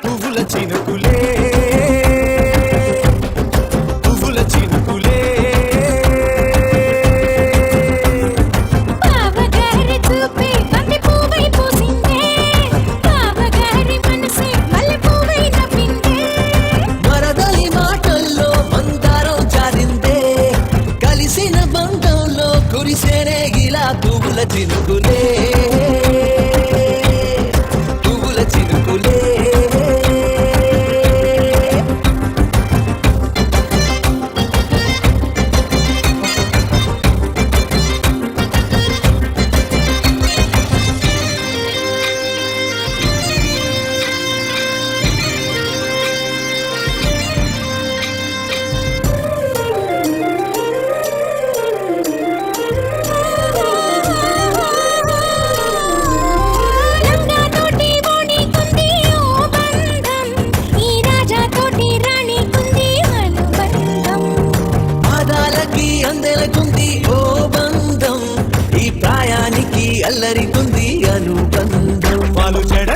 పువ్వుల చినుకులే పువ్వుల చినుకులే బావగారి చూపే బంతి పువ్వై పూసిందే బావగారి మనసే మల్లె పువ్వై నవ్విందే వరదలి మాటల్లో మందారం జారిందే కలిసిన బంధంలో కురిసేనే ఇలా పువ్వుల చినుకులే పువ్వుల చినుకులే లంగా తోటి వాణి కుంది ఓ బంధం ఈ రాజా తోటి రాణి కుంది అనుబంధం పాదాలకి అందెలకుంది ఓ బంధం ఈ ప్రాయానికి అల్లరికుంది అనుబంధం వాళ్ళు చెడ